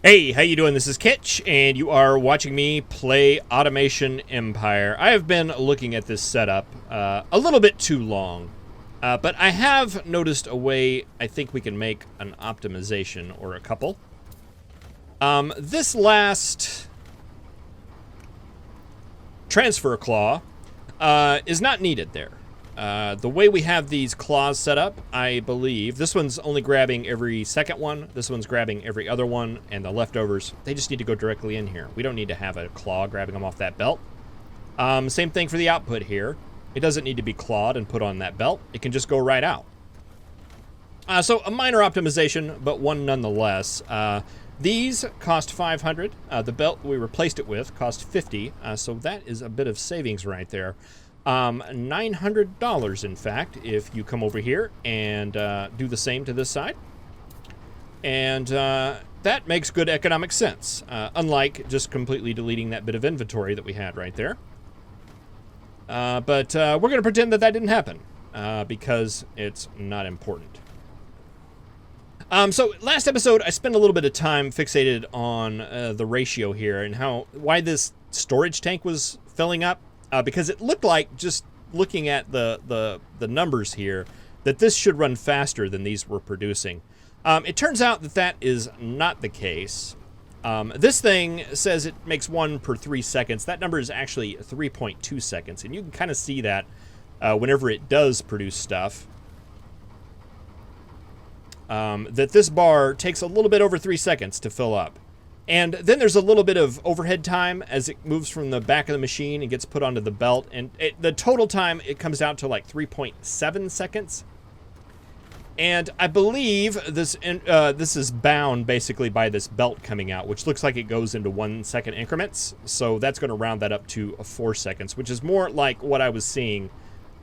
Hey, how you doing? This is Kitch, and you are watching me play Automation Empire. I have been looking at this setup a little bit too long, but I have noticed a way I think we can make an optimization, or a couple. This last transfer claw is not needed there. The way we have these claws set up, I believe, this one's only grabbing every second one, this one's grabbing every other one, and the leftovers, they just need to go directly in here. We don't need to have a claw grabbing them off that belt. Same thing for the output here. It doesn't need to be clawed and put on that belt. It can just go right out. So a minor optimization, but one nonetheless. These cost 500. The belt we replaced it with cost 50, so that is a bit of savings right there. $900, in fact, if you come over here and do the same to this side. And that makes good economic sense, unlike just completely deleting that bit of inventory that we had right there. But we're going to pretend that that didn't happen, because it's not important. So last episode, I spent a little bit of time fixated on the ratio here and why this storage tank was filling up. Because it looked like, just looking at the numbers here, that this should run faster than these were producing. It turns out that that is not the case. This thing says it makes 1 per 3 seconds. That number is actually 3.2 seconds, and you can kind of see that whenever it does produce stuff. That this bar takes a little bit over 3 seconds to fill up. And then there's a little bit of overhead time as it moves from the back of the machine and gets put onto the belt. And the total time, it comes out to like 3.7 seconds. And I believe this is bound basically by this belt coming out, which looks like it goes into 1 second increments. So that's going to round that up to 4 seconds, which is more like what I was seeing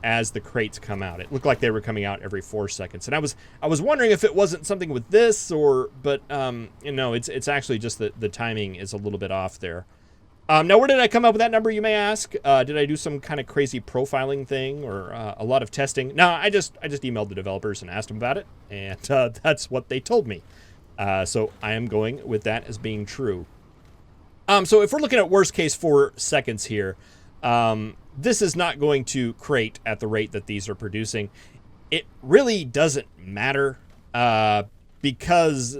as the crates come out. It looked like they were coming out every 4 seconds. And I was wondering if it wasn't something with this but you know, it's actually just that the timing is a little bit off there. Now, where did I come up with that number, you may ask? Did I do some kind of crazy profiling thing or a lot of testing? No, I just emailed the developers and asked them about it, and that's what they told me. So I am going with that as being true. So if we're looking at worst case 4 seconds here, this is not going to crate at the rate that these are producing. It really doesn't matter because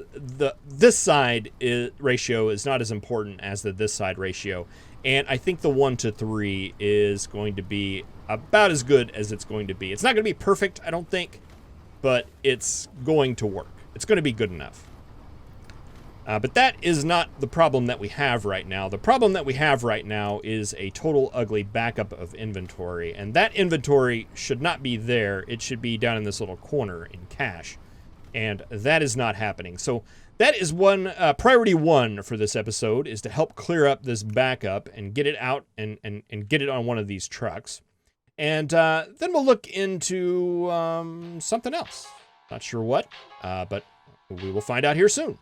this side ratio is not as important as the this side ratio. And I think the 1 to 3 is going to be about as good as it's going to be. It's not going to be perfect, I don't think, but it's going to work. It's going to be good enough. But that is not the problem that we have right now. The problem that we have right now is a total ugly backup of inventory. And that inventory should not be there. It should be down in this little corner in cache. And that is not happening. So that is priority 1 for this episode, is to help clear up this backup and get it out and get it on one of these trucks. And then we'll look into something else. Not sure what, but we will find out here soon.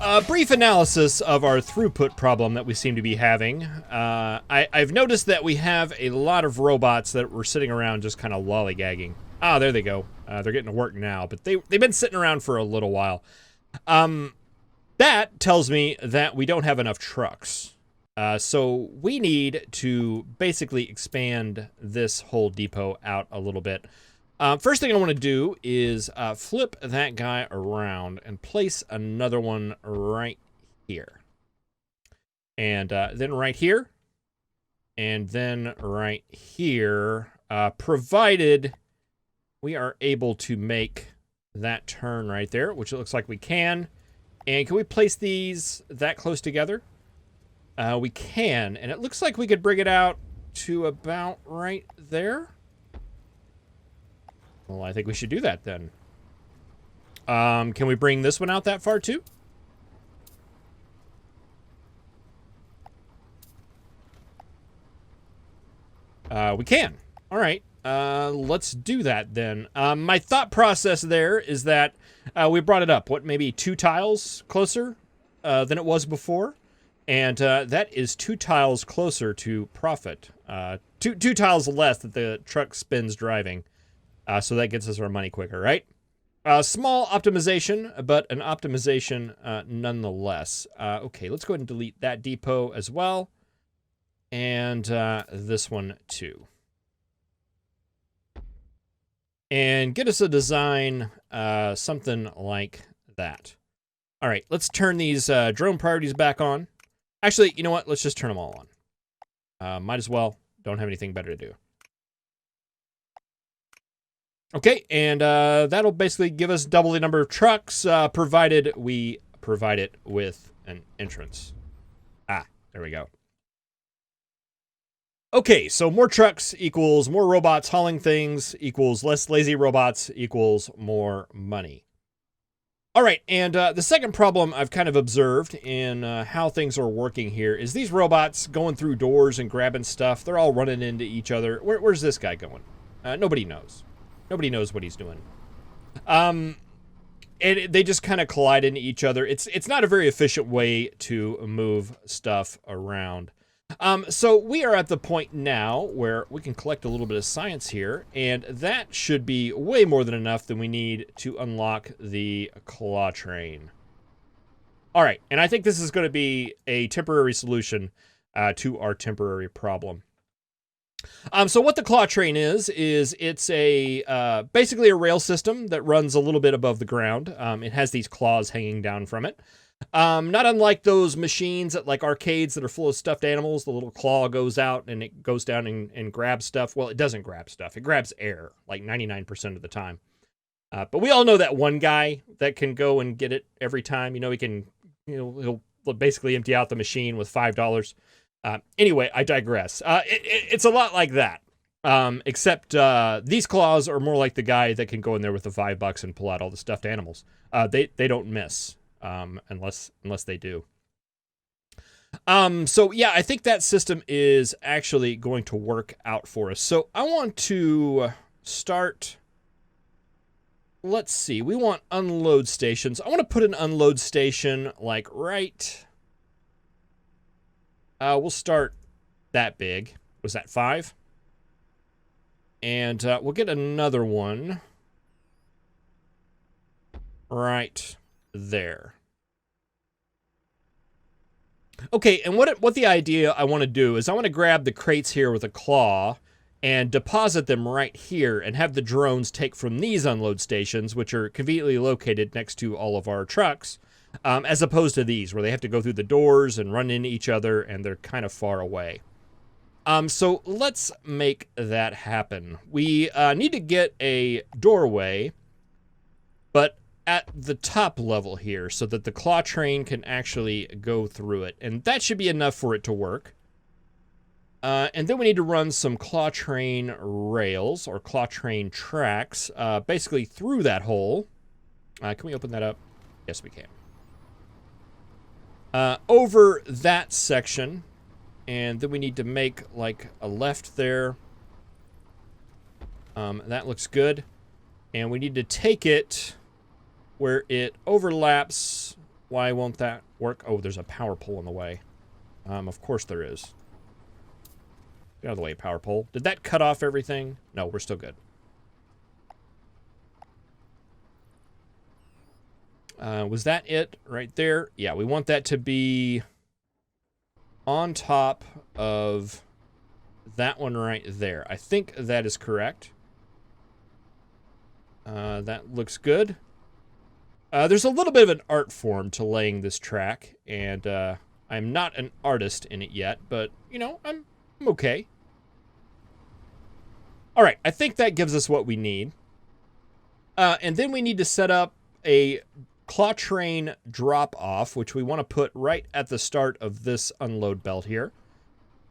A brief analysis of our throughput problem that we seem to be having. I've noticed that we have a lot of robots that were sitting around just kind of lollygagging. Ah, there they go. They're getting to work now, but they've been sitting around for a little while. That tells me that we don't have enough trucks. So we need to basically expand this whole depot out a little bit. First thing I want to do is flip that guy around and place another one right here. And then right here. And then right here. Provided we are able to make that turn right there, which it looks like we can. And can we place these that close together? We can. And it looks like we could bring it out to about right there. Well, I think we should do that then. Can we bring this one out that far too? We can. All right. Let's do that then. My thought process there is that we brought it up, maybe 2 tiles closer than it was before? And that is 2 tiles closer to profit. Two tiles less that the truck spends driving. So that gets us our money quicker, right? Small optimization, but an optimization nonetheless. Okay, let's go ahead and delete that depot as well. And this one too. And get us a design, something like that. All right, let's turn these drone priorities back on. Actually, you know what? Let's just turn them all on. Might as well. Don't have anything better to do. Okay, and that'll basically give us double the number of trucks, provided we provide it with an entrance. Ah, there we go. Okay, so more trucks equals more robots hauling things equals less lazy robots equals more money. All right, and the second problem I've kind of observed in how things are working here is these robots going through doors and grabbing stuff. They're all running into each other. Where's this guy going? Nobody knows. Nobody knows what he's doing. And they just kind of collide into each other. It's not a very efficient way to move stuff around. So we are at the point now where we can collect a little bit of science here, and that should be way more than enough than we need to unlock the claw train. All right, and I think this is going to be a temporary solution to our temporary problem. So what the claw train is it's a basically a rail system that runs a little bit above the ground. It has these claws hanging down from it. Not unlike those machines at like arcades that are full of stuffed animals. The little claw goes out and it goes down and grabs stuff. Well, it doesn't grab stuff. It grabs air like 99% of the time. But we all know that one guy that can go and get it every time. You know, he can, he'll basically empty out the machine with $5. Anyway, I digress. It's a lot like that. Except these claws are more like the guy that can go in there with the $5 and pull out all the stuffed animals. They don't miss. Unless they do. So yeah, I think that system is actually going to work out for us. So I want to start, let's see, we want unload stations. I want to put an unload station like right, we'll start that big. Was that 5? And we'll get another one right there. Okay, and what the idea I want to do is I want to grab the crates here with a claw and deposit them right here and have the drones take from these unload stations, which are conveniently located next to all of our trucks, as opposed to these, where they have to go through the doors and run into each other, and they're kind of far away. So let's make that happen. We need to get a doorway, but at the top level here so that the claw train can actually go through it. And that should be enough for it to work. And then we need to run some claw train rails or claw train tracks basically through that hole. Can we open that up? Yes, we can. Over that section. And then we need to make like a left there. That looks good. And we need to take it where it overlaps. Why won't that work? Oh, there's a power pole in the way. Of course there is. Get out of the way, power pole. Did that cut off everything? No, we're still good. Was that it right there? Yeah, we want that to be on top of that one right there. I think that is correct. That looks good. There's a little bit of an art form to laying this track, and I'm not an artist in it yet, but, you know, I'm okay. All right, I think that gives us what we need. And then we need to set up a claw train drop-off, which we want to put right at the start of this unload belt here.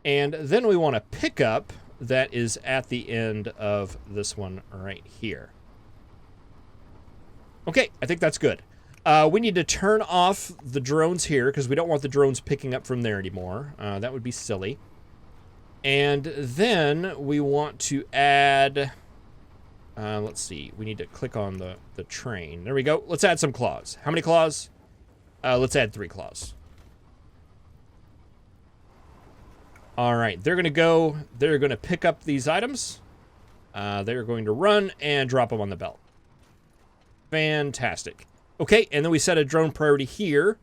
And then we want a pickup that is at the end of this one right here. Okay, I think that's good. We need to turn off the drones here because we don't want the drones picking up from there anymore. That would be silly. And then we want to add... let's see. We need to click on the train. There we go. Let's add some claws. How many claws? Let's add 3 claws. All right. They're going to go. They're going to pick up these items. They're going to run and drop them on the belt. Fantastic. Okay, and then we set a drone priority here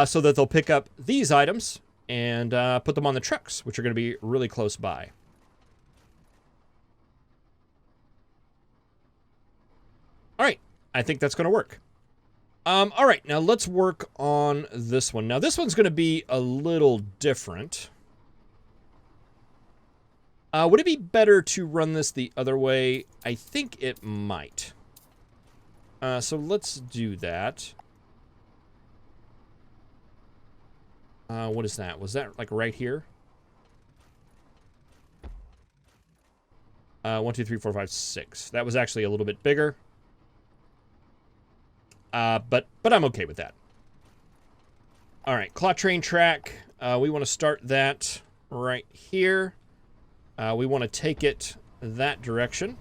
so that they'll pick up these items and put them on the trucks, which are going to be really close by. All right, I think that's going to work. All right, now let's work on this one. Now, this one's going to be a little different. Would it be better to run this the other way? I think it might. So let's do that. What is that? Was that like right here? 1, 2, 3, 4, 5, 6. That was actually a little bit bigger. But I'm okay with that. All right, claw train track. We want to start that right here. We want to take it that direction.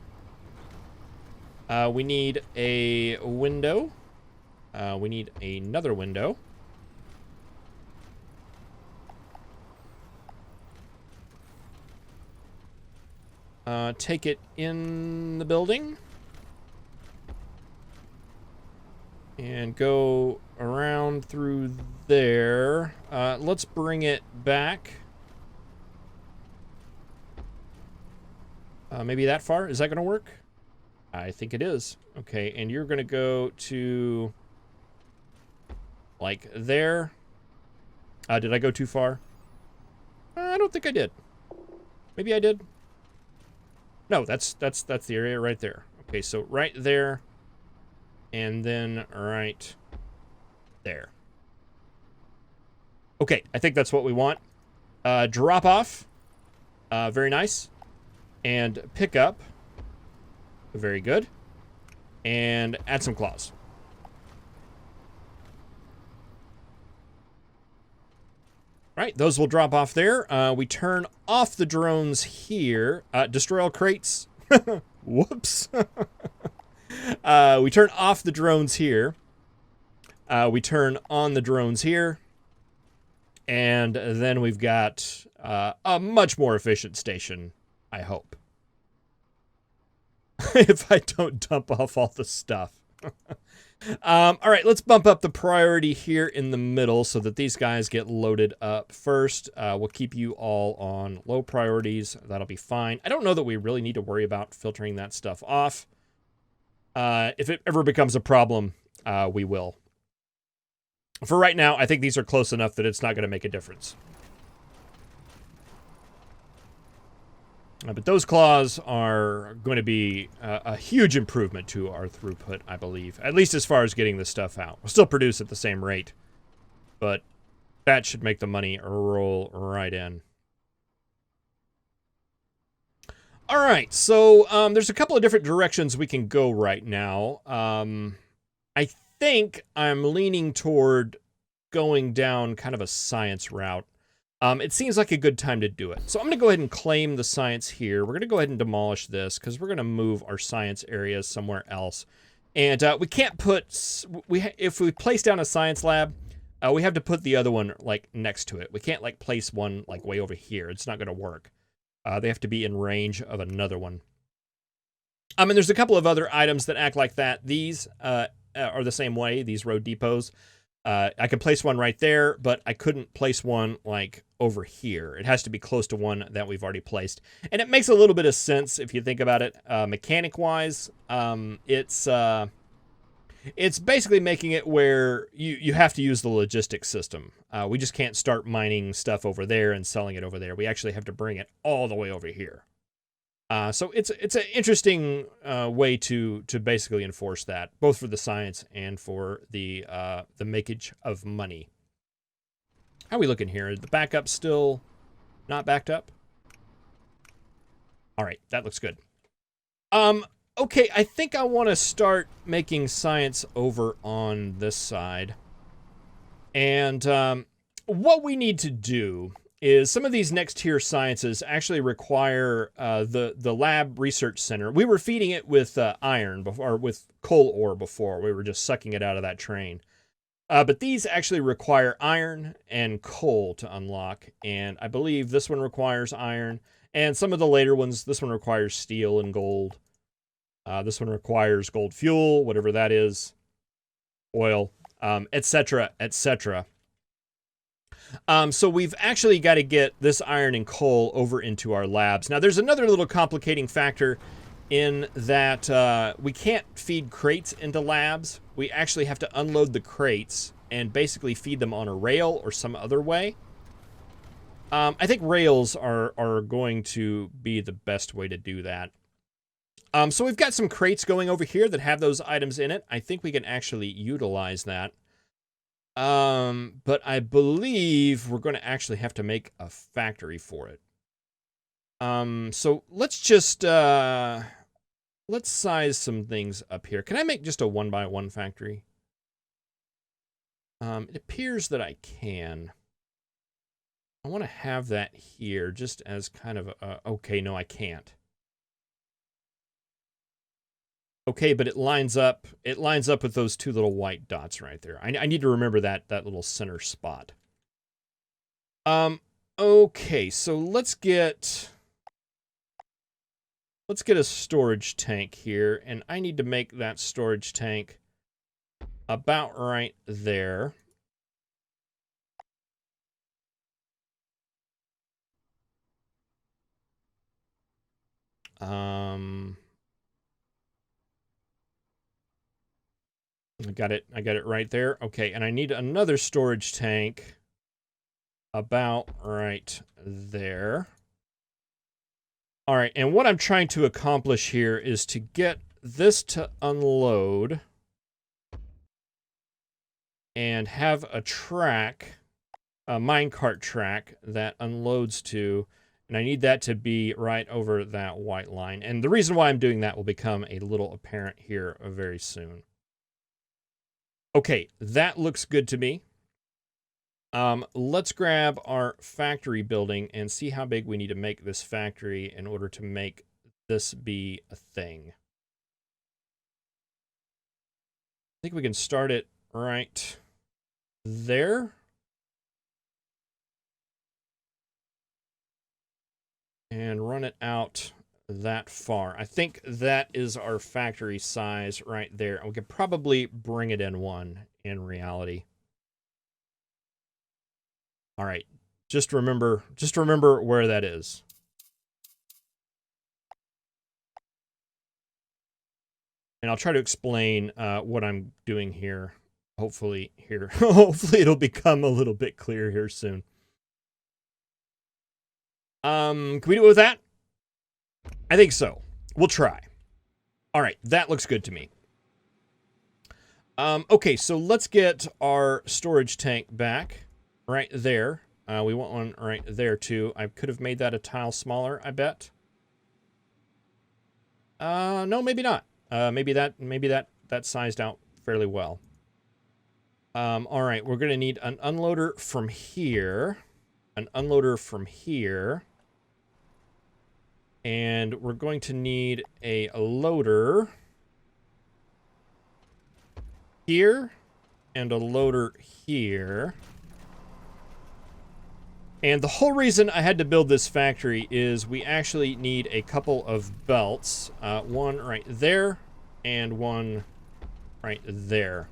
We need a window. We need another window. Take it in the building. And go around through there. Let's bring it back. Maybe that far? Is that going to work? I think it is. Okay, and you're going to go to... like there. Did I go too far? I don't think I did. Maybe I did. No, that's the area right there. Okay, so right there. And then right there. Okay, I think that's what we want. Drop off. Very nice. And pick up. Very good. And add some claws. Right, those will drop off there. We turn off the drones here. Destroy all crates. Whoops. We turn off the drones here. We turn on the drones here. And then we've got a much more efficient station, I hope. If I don't dump off all the stuff. All right, let's bump up the priority here in the middle so that these guys get loaded up first. We'll keep you all on low priorities. That'll be fine. I don't know that we really need to worry about filtering that stuff off. If it ever becomes a problem, we will. For right now, I think these are close enough that it's not going to make a difference. But those claws are going to be a huge improvement to our throughput, I believe. At least as far as getting this stuff out. We'll still produce at the same rate. But that should make the money roll right in. All right, so there's a couple of different directions we can go right now. I think I'm leaning toward going down kind of a science route. It seems like a good time to do it. So I'm going to go ahead and claim the science here. We're going to go ahead and demolish this because we're going to move our science areas somewhere else. And we can't put... if we place down a science lab, we have to put the other one like next to it. We can't like place one like way over here. It's not going to work. They have to be in range of another one. And there's a couple of other items that act like that. These are the same way, these road depots. I could place one right there, but I couldn't place one like over here. It has to be close to one that we've already placed. And it makes a little bit of sense if you think about it. Mechanic-wise, it's basically making it where you have to use the logistics system. We just can't start mining stuff over there and selling it over there. We actually have to bring it all the way over here. So it's an interesting way to basically enforce that, both for the science and for the makeage of money. How are we looking here? The backup still not backed up? All right, that looks good. Okay, I think I want to start making science over on this side. And what we need to do is some of these next tier sciences actually require the lab research center. We were feeding it with iron before, or with coal ore before. We were just sucking it out of that train. But these actually require iron and coal to unlock. And I believe this one requires iron. And some of the later ones, this one requires steel and gold. This one requires gold fuel, whatever that is, oil, etc., etc. So we've actually got to get this iron and coal over into our labs. Now, there's another little complicating factor in that we can't feed crates into labs. We actually have to unload the crates and basically feed them on a rail or some other way. I think rails are going to be the best way to do that. So we've got some crates going over here that have those items in it. I think we can actually utilize that. But I believe we're going to actually have to make a factory for it. So let's just, let's size some things up here. Can I make just a 1x1 factory? It appears that I can. I want to have that here just as kind of a, okay, no, I can't. Okay, but it lines up with those two little white dots right there. I need to remember that little center spot. Okay, so let's get a storage tank here, and I need to make that storage tank about right there. I got it right there. Okay, and I need another storage tank about right there. All right, and what I'm trying to accomplish here is to get this to unload and have a track, a minecart track that unloads to, and I need that to be right over that white line. And the reason why I'm doing that will become a little apparent here very soon. Okay, that looks good to me. Let's grab our factory building and see how big we need to make this factory in order to make this be a thing. I think we can start it right there. And run it out that far. I think that is our factory size right there. We could probably bring it in one in reality. All right, just remember where that is. And I'll try to explain what I'm doing here. Hopefully it'll become a little bit clear here soon. Can we do it with that? I think so. We'll try. All right, that looks good to me. Okay, so let's get our storage tank back right there. We want one right there too. I could have made that a tile smaller, I bet. No, maybe not. Maybe that sized out fairly well. All right, we're gonna need an unloader from here, an unloader from here. And we're going to need a loader here and a loader here. And the whole reason I had to build this factory is we actually need a couple of belts. One right there and one right there.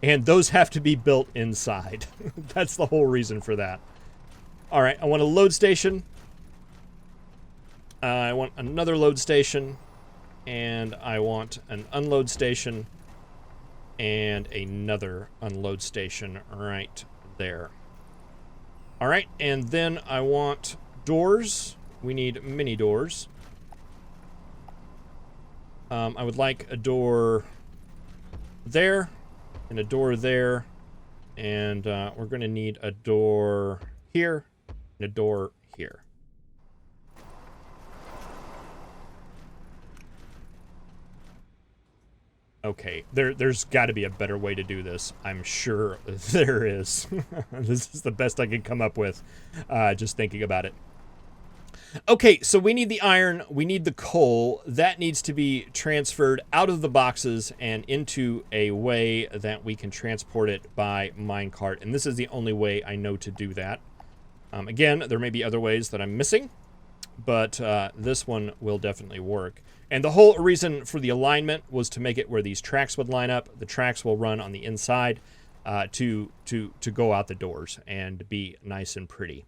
And those have to be built inside. That's the whole reason for that. All right, I want a load station. I want another load station, and I want an unload station, and another unload station right there. All right, and then I want doors. We need mini doors. I would like a door there, and a door there, and we're going to need a door here, and a door here. Okay, there's got to be a better way to do this. I'm sure there is. This is the best I could come up with, just thinking about it. Okay, so we need the iron, we need the coal. That needs to be transferred out of the boxes and into a way that we can transport it by minecart. And this is the only way I know to do that. Again, there may be other ways that I'm missing, but this one will definitely work. And the whole reason for the alignment was to make it where these tracks would line up. The tracks will run on the inside to go out the doors and be nice and pretty.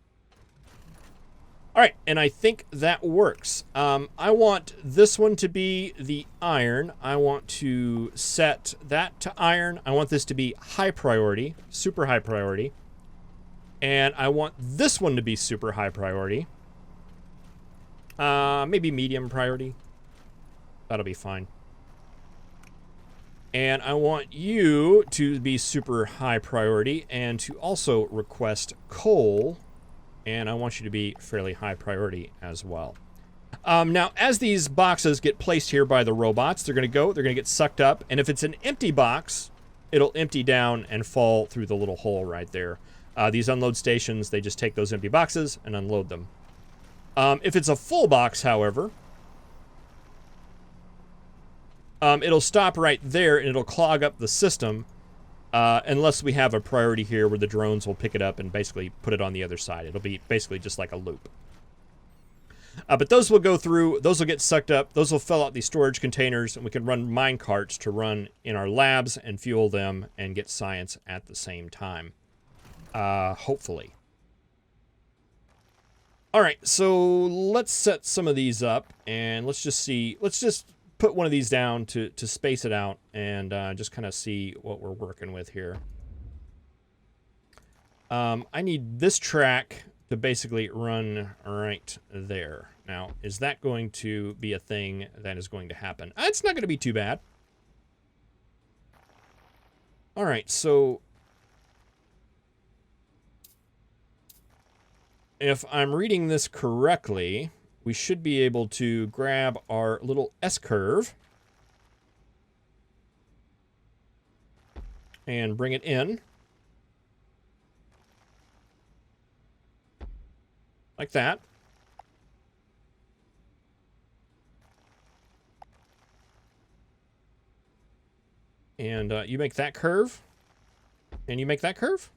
All right, and I think that works. I want this one to be the iron. I want to set that to iron. I want this to be high priority, super high priority. And I want this one to be super high priority. Maybe medium priority. That'll be fine. And I want you to be super high priority and to also request coal. And I want you to be fairly high priority as well. Now, as these boxes get placed here by the robots, they're going to get sucked up. And if it's an empty box, it'll empty down and fall through the little hole right there. These unload stations, they just take those empty boxes and unload them. If it's a full box, however, it'll stop right there and it'll clog up the system unless we have a priority here where the drones will pick it up and basically put it on the other side. It'll be basically just like a loop. But those will go through, those will get sucked up, those will fill out these storage containers, and we can run mine carts to run in our labs and fuel them and get science at the same time. Hopefully. All right, so let's set some of these up and let's just put one of these down to space it out and just kind of see what we're working with here. I need this track to basically run right there. Now, is that going to be a thing that is going to happen? It's not going to be too bad. All right, so if I'm reading this correctly, we should be able to grab our little S-curve and bring it in. Like that. And you make that curve. And you make that curve.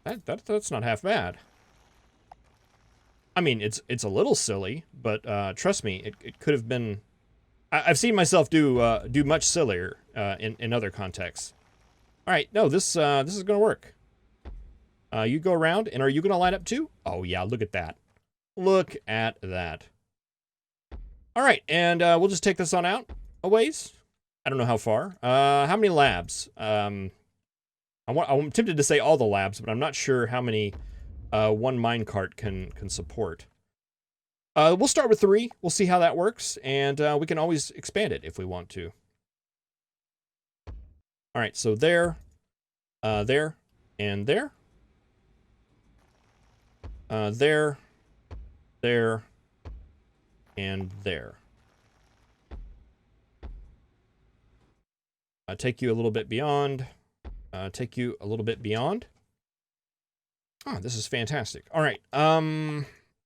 That's not half bad. I mean, it's a little silly, but trust me, it could have been. I've seen myself do much sillier in other contexts. All right, no, this is gonna work. You go around, and are you gonna line up too? Oh yeah, look at that. Look at that. All right, and we'll just take this on out a ways. I don't know how far. How many labs? I'm tempted to say all the labs, but I'm not sure how many one minecart can support. We'll start with 3. We'll see how that works, and we can always expand it if we want to. All right, so there, there, and there. There, there, and there. Take you a little bit beyond. Take you a little bit beyond. Oh, this is fantastic. All right.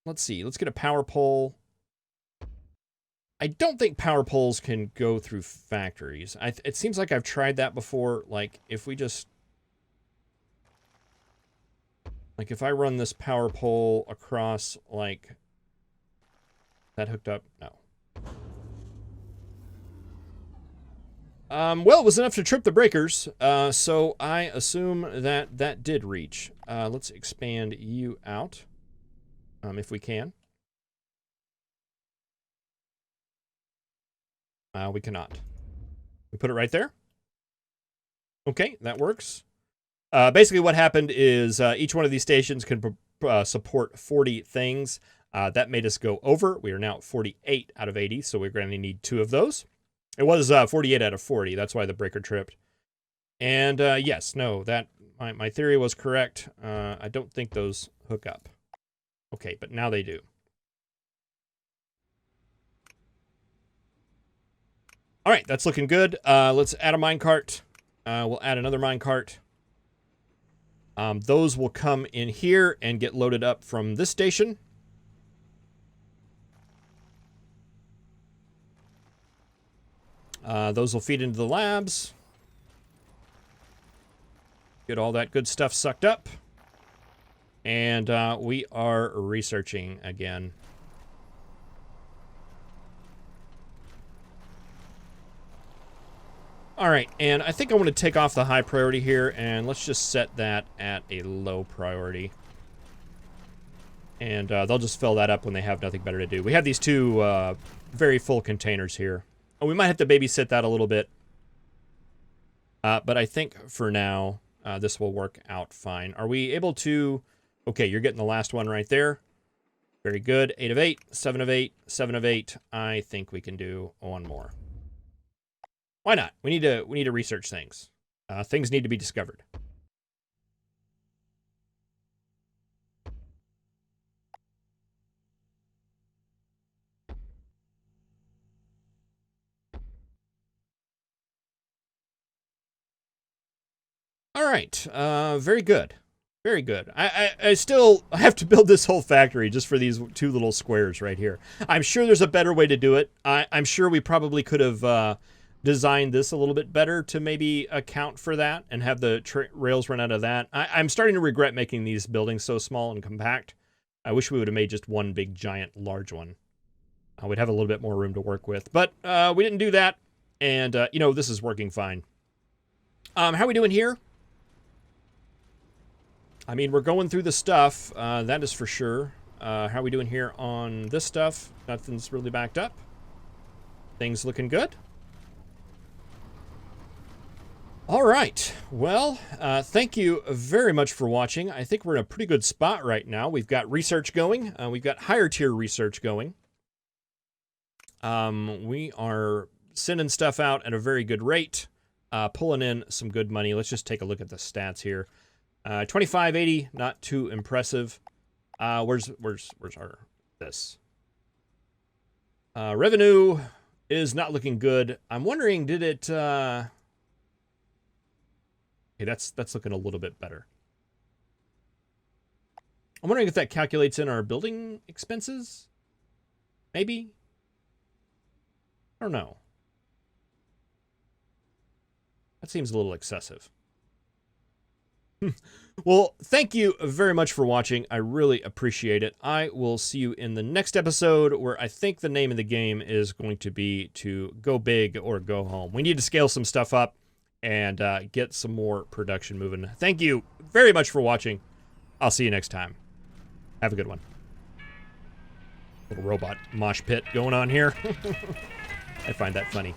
Let's see. Let's get a power pole. I don't think power poles can go through factories. It seems like I've tried that before. Like, if we just... Like, if I run this power pole across, like... That hooked up? No. Well, it was enough to trip the breakers, so I assume that did reach. Let's expand you out, if we can. We cannot. We put it right there. Okay, that works. Basically what happened is each one of these stations can support 40 things. That made us go over. We are now at 48 out of 80, so we're going to need 2 of those. It was 48 out of 40. That's why the breaker tripped. And yes, no, that my theory was correct. I don't think those hook up. Okay, but now they do. All right, that's looking good. Let's add a minecart. We'll add another minecart. Those will come in here and get loaded up from this station. Those will feed into the labs. Get all that good stuff sucked up. And we are researching again. All right, and I think I want to take off the high priority here, and let's just set that at a low priority. And they'll just fill that up when they have nothing better to do. We have these two very full containers here. Oh, we might have to babysit that a little bit. But I think for now, this will work out fine. Are we able to... Okay, you're getting the last one right there. Very good. 8 of 8, 7 of 8, 7 of 8. I think we can do one more. Why not? We need to research things. Things need to be discovered. All right. Very good. Very good. I still have to build this whole factory just for these two little squares right here. I'm sure there's a better way to do it. I'm sure we probably could have designed this a little bit better to maybe account for that and have the rails run out of that. I'm starting to regret making these buildings so small and compact. I wish we would have made just one big, giant, large one. We'd have a little bit more room to work with. But we didn't do that. And, you know, this is working fine. How are we doing here? I mean, we're going through the stuff, that is for sure. How are we doing here on this stuff? Nothing's really backed up. Things looking good. All right. Well, thank you very much for watching. I think we're in a pretty good spot right now. We've got research going. We've got higher tier research going. We are sending stuff out at a very good rate, pulling in some good money. Let's just take a look at the stats here. 2580, not too impressive. Where's our this? Revenue is not looking good. I'm wondering, did it? Okay, that's looking a little bit better. I'm wondering if that calculates in our building expenses. Maybe. I don't know. That seems a little excessive. Well, thank you very much for watching. I really appreciate it. I will see you in the next episode, where I think the name of the game is going to be to go big or go home. We need to scale some stuff up and get some more production moving. Thank you very much for watching. I'll see you next time. Have a good one. Little robot mosh pit going on here. I find that funny.